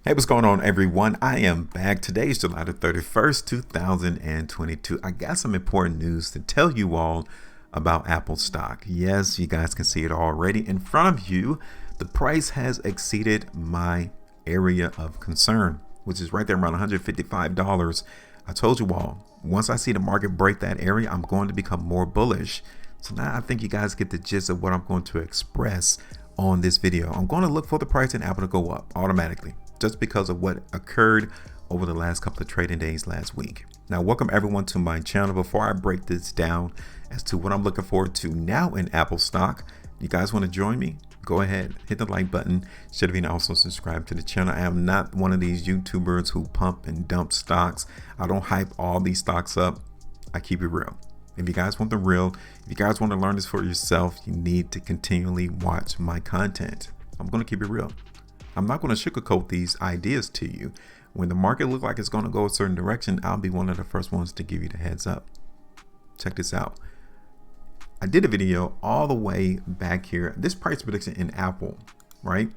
Hey, what's going on, everyone? I am back. Today is July the 31st, 2022. I got some important news to tell you all about Apple stock. Yes, you guys can see it already in front of you. The price has exceeded my area of concern, which is right there around $155. I told you all, once I see the market break that area, I'm going to become more bullish. So now I think you guys get the gist of what I'm going to express on this video. I'm going to look for the price in Apple to go up automatically, just because of what occurred over the last couple of trading days last week. Now, welcome everyone to my channel. Before I break this down as to what I'm looking forward to now in Apple stock, you guys want to join me? Go ahead, hit the like button. Should have also subscribe to the channel. I am not one of these YouTubers who pump and dump stocks. I don't hype all these stocks up. I keep it real. If you guys want the real, if you guys want to learn this for yourself, you need to continually watch my content. I'm going to keep it real. I'm not going to sugarcoat these ideas to you. When the market looks like it's going to go a certain direction, I'll be one of the first ones to give you the heads up. Check this out. I did a video all the way back here. This price prediction in Apple, right,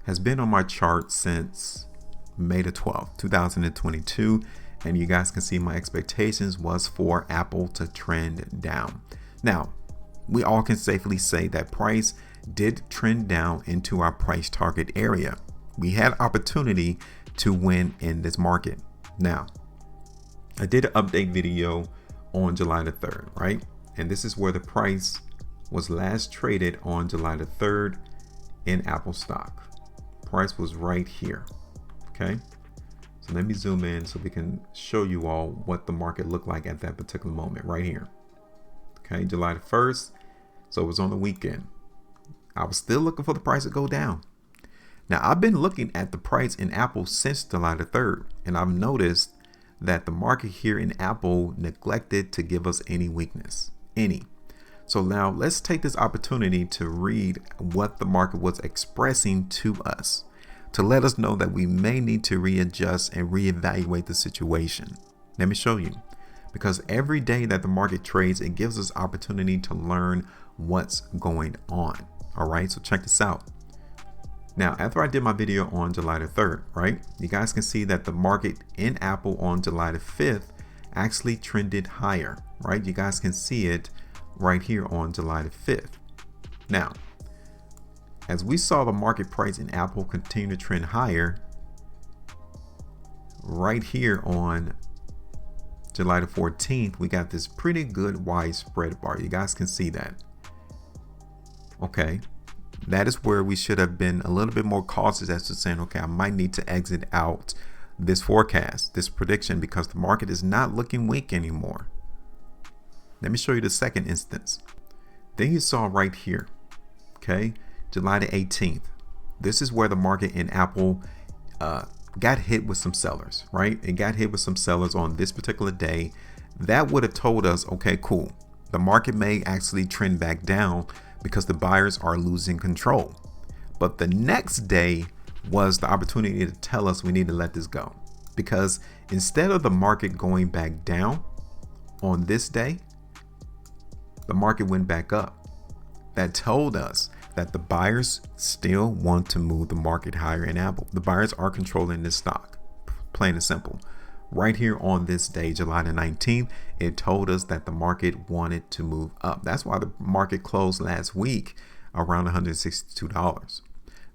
has been on my chart since May the 12th, 2022. And you guys can see my expectations was for Apple to trend down. Now, we all can safely say that price did trend down into our price target area. We had opportunity to win in this market. Now, I did an update video on July the 3rd, right? And this is where the price was last traded on July the 3rd in Apple stock. Price was right here, okay? So let me zoom in so we can show you all what the market looked like at that particular moment right here. Okay, July the 1st. So it was on the weekend. I was still looking for the price to go down. Now, I've been looking at the price in Apple since July the 3rd, and I've noticed that the market here in Apple neglected to give us any weakness, any. So now let's take this opportunity to read what the market was expressing to us, to let us know that we may need to readjust and reevaluate the situation. Let me show you. Because every day that the market trades, it gives us opportunity to learn what's going on. All right, so check this out. Now, after I did my video on July the 3rd, right, you guys can see that the market in Apple on July the 5th actually trended higher, right? You guys can see it right here on July the 5th. Now, as we saw the market price in Apple continue to trend higher, right here on July the 14th, we got this pretty good widespread bar. You guys can see that. Okay, that is where we should have been a little bit more cautious as to saying, okay, I might need to exit out this forecast, this prediction, because the market is not looking weak anymore. Let me show you the second instance. Then you saw right here, okay, July the 18th. This is where the market in Apple got hit with some sellers, right? It got hit with some sellers on this particular day. That would have told us, okay, cool. The market may actually trend back down because the buyers are losing control. But the next day was the opportunity to tell us we need to let this go. Because instead of the market going back down on this day, the market went back up. That told us that the buyers still want to move the market higher in Apple. The buyers are controlling this stock, plain and simple. Right here on this day, July the 19th, it told us that the market wanted to move up. That's why the market closed last week around $162.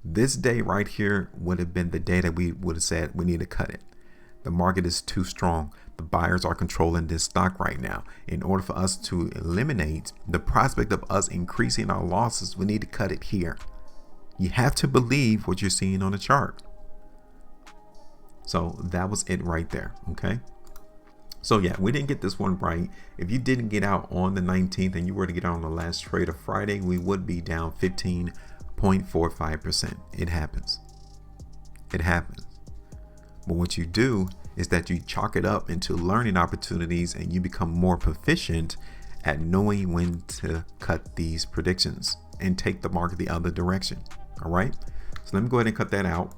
This day right here would have been the day that we would have said we need to cut it. The market is too strong. The buyers are controlling this stock right now. In order for us to eliminate the prospect of us increasing our losses, we need to cut it here. You have to believe what you're seeing on the chart. So that was it right there. Okay. So yeah, we didn't get this one right. If you didn't get out on the 19th and you were to get out on the last trade of Friday, we would be down 15.45%. It happens. It happens. But what you do is that you chalk it up into learning opportunities and you become more proficient at knowing when to cut these predictions and take the market the other direction. All right. So let me go ahead and cut that out.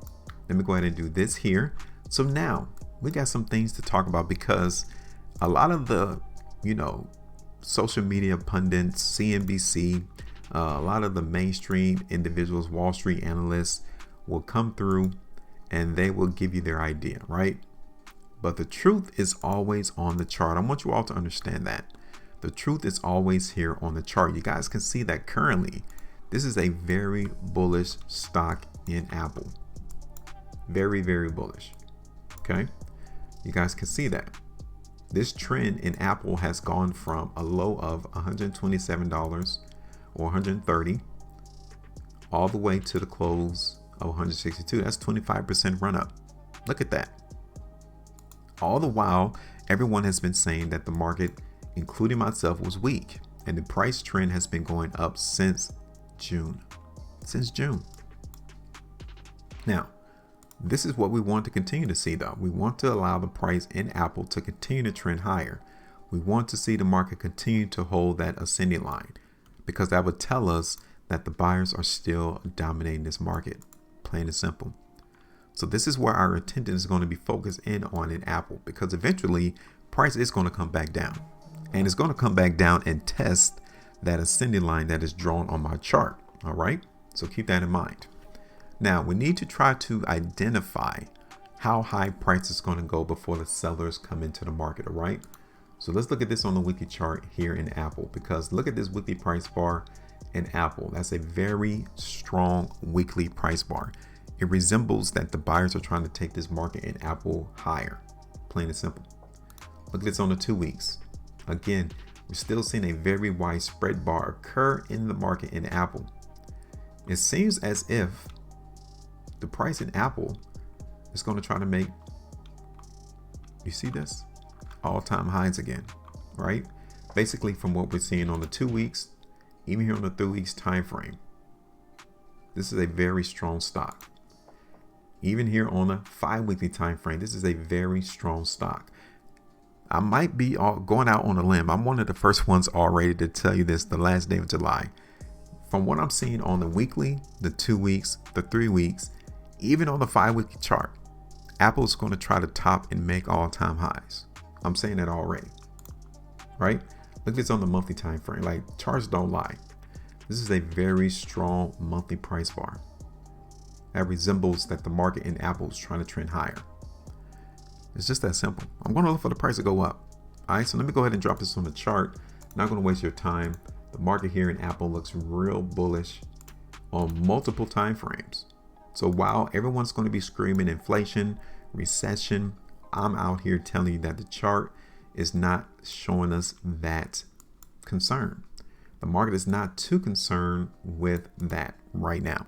Let me go ahead and do this here. So now we got some things to talk about, because a lot of the, social media pundits, CNBC, a lot of the mainstream individuals, Wall Street analysts will come through and they will give you their idea, right? But the truth is always on the chart. I want you all to understand that. The truth is always here on the chart. You guys can see that currently, this is a very bullish stock in Apple. Very, very bullish. Okay. You guys can see that. This trend in Apple has gone from a low of $127 or $130 all the way to the close of $162. That's 25% run up. Look at that. All the while, everyone has been saying that the market, including myself, was weak, and the price trend has been going up since June. Now, this is what we want to continue to see, though. We want to allow the price in Apple to continue to trend higher. We want to see the market continue to hold that ascending line, because that would tell us that the buyers are still dominating this market, plain and simple. So this is where our attention is going to be focused in on in Apple, because eventually price is going to come back down, and it's going to come back down and test that ascending line that is drawn on my chart. All right, so keep that in mind. Now we need to try to identify how high price is going to go before the sellers come into the market. All right, so let's look at this on the weekly chart here in Apple, because look at this weekly price bar in Apple. That's a very strong weekly price bar. It resembles that the buyers are trying to take this market in Apple higher, plain and simple. Look at this on the 2 weeks. Again, we're still seeing a very wide spread bar occur in the market in Apple. It seems as if the price in Apple is going to try to make, you see this, all-time highs again, right? Basically from what we're seeing on the 2 weeks, even here on the 3 weeks time frame, this is a very strong stock. Even here on a 5 weekly time frame, this is a very strong stock. I might be going out on a limb. I'm one of the first ones already to tell you this, the last day of July. From what I'm seeing on the weekly, the 2 weeks, the 3 weeks, even on the 5 weekly chart, Apple's going to try to top and make all-time highs. I'm saying that already, right? Look at this on the monthly time frame. Like, charts don't lie. This is a very strong monthly price bar that resembles that the market in Apple is trying to trend higher. It's just that simple. I'm going to look for the price to go up. All right, so let me go ahead and drop this on the chart. Not going to waste your time. The market here in Apple looks real bullish on multiple time frames. So while everyone's going to be screaming inflation, recession, I'm out here telling you that the chart is not showing us that concern. The market is not too concerned with that right now,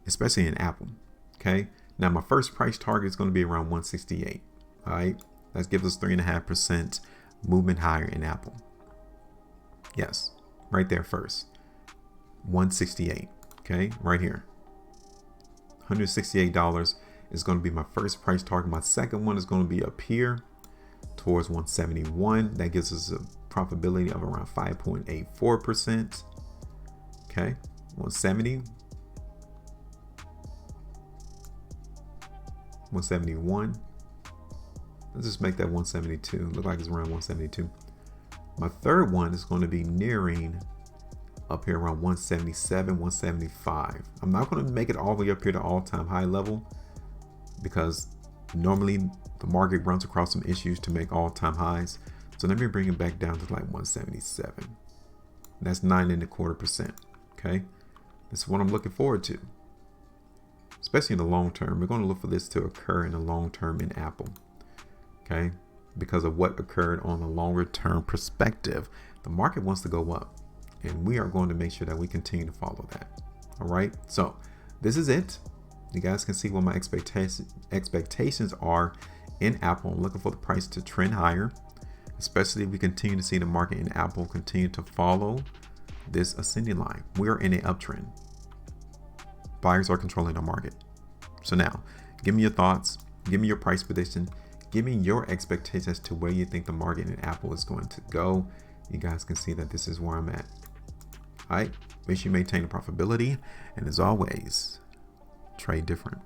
especially in Apple. Okay. Now my first price target is going to be around 168. All right. That gives us 3.5% movement higher in Apple. Yes. Right there first. 168. Okay. Right here. $168 is going to be my first price target. My second one is going to be up here towards 171. That gives us a profitability of around 5.84%. Okay. 170. 171. Let's just make that 172. Look like it's around 172. My third one is going to be nearing up here around 177, 175. I'm not going to make it all the way up here to all-time high level, because normally the market runs across some issues to make all-time highs. So let me bring it back down to like 177. That's 9.25%. Okay, this is what I'm looking forward to, especially in the long term. We're going to look for this to occur in the long term in Apple. Okay, because of what occurred on the longer term perspective. The market wants to go up, and we are going to make sure that we continue to follow that. All right, so this is it. You guys can see what my expectations are in Apple. I'm looking for the price to trend higher, especially if we continue to see the market in Apple continue to follow this ascending line. We are in an uptrend. Buyers are controlling the market. So now, give me your thoughts. Give me your price prediction. Give me your expectations as to where you think the market in Apple is going to go. You guys can see that this is where I'm at. All right, make sure you maintain the profitability. And as always, trade different.